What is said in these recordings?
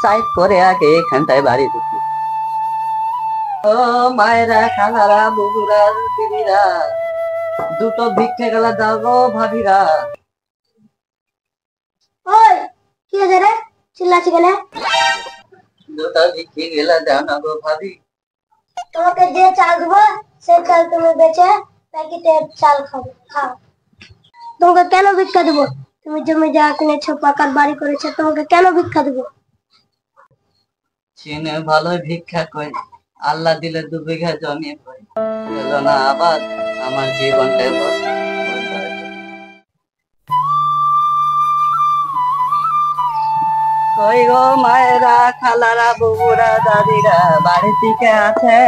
Side করে আগে এখানটায় বাড়ি ঢুকি। ও মায়েরা, খালারা, বুবুরা, দিদিরা, দুটো ভিক্ষে গেলা দাও গো ভাবিরা। ওই কি হয়েছে রে, চিল্লাচ্ছি কেন? দুটো ভিক্ষে গেলা দাও না গো ভাবি। তোমাকে যে চাল দেবো সেই চাল তুমি বেচে প্যাকেটের চাল খাও খাও। তোমাকে কেন ভিক্ষা দেবো? তুমি জমি জায়গা কিনেছো, পাকার বাড়ি করেছো, তোমাকে কেন ভিক্ষা দেবো? চিনে ভালোই ভিক্ষা করি, আল্লাহ দিলে 2 বিঘা জমি করি, এলো না আবার আমার জীবনটাই বড়। কই গো মায়েরা, খালারা, বুবুরা, দাদিরা বাড়ি থেকে আছে?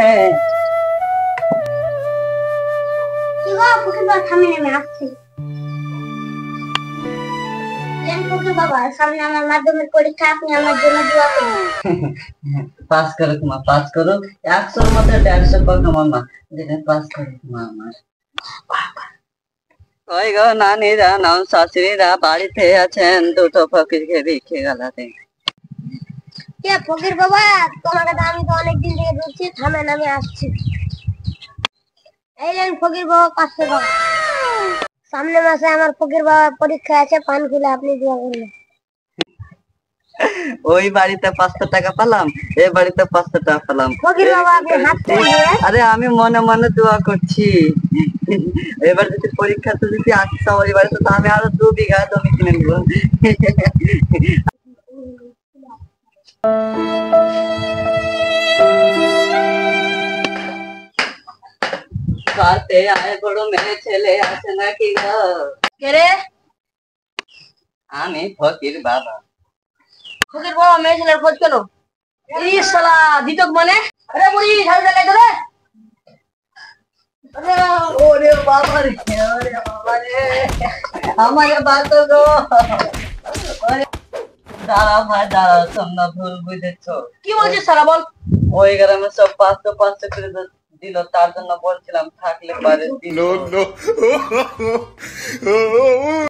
কি গো ফকির বাবা, সামনে নেমে আসছি। ফকির বাবা, সামনে আমার মাধ্যমিক পরীক্ষা, আপনি আমার জন্য দোয়া করুন। পাস করো মা, পাস করো। 100-র মধ্যে 150 পাক আমার মা, যেটা পাস করো মা আমার। ওই গো নানিরা, নাম শাশুড়িরা বাড়িতে আছেন? দুটো ফকিরকে ভিক্ষে গালাতে। কে ফকির বাবা, তোমাকে তো আমি তো অনেকদিন থেকে বলছি, থামেন আমি আসছি। এই নেন ফকির বাবা 500 টাকা। সামনে মাসে আমার ফকির বাবা পরীক্ষা আছে, পান খুলে আপনি দোয়া করবেন। ওই বাড়িতে 500 টাকা পেলাম, এই বাড়িতে 500 টাকা পেলাম। ফকির বাবা আপনি হাত তুলে দিয়ে, আরে আমি মনে মনে দোয়া করছি, এবার যদি পরীক্ষাতে যদি আসতো ওই বাড়িতে, তো আমি আরো 2 বিঘা জমি কিনে নিব। বাড়িতে আয় বড় মেয়ে ছেলে আছে নাকি গো? কে রে? আমি ফকির বাবা। ফকির বাবা মেয়ে ছেলের খোঁজ কেন? এই শালা দিতক মানে, আরে বুড়ি ঝাড়ু লাগাই দে। ওরে বাবা রে, ওরে বাবা রে, আমারে বাতো গো। ওরে দাঁড়া ভাই দাঁড়া, তোমরা ভুল বুঝেছো। কি বলছিস শালা, বল। ওই গ্রামে সব 500 করে দিল, তার জন্য বলছিলাম থাকলে পারে দিত।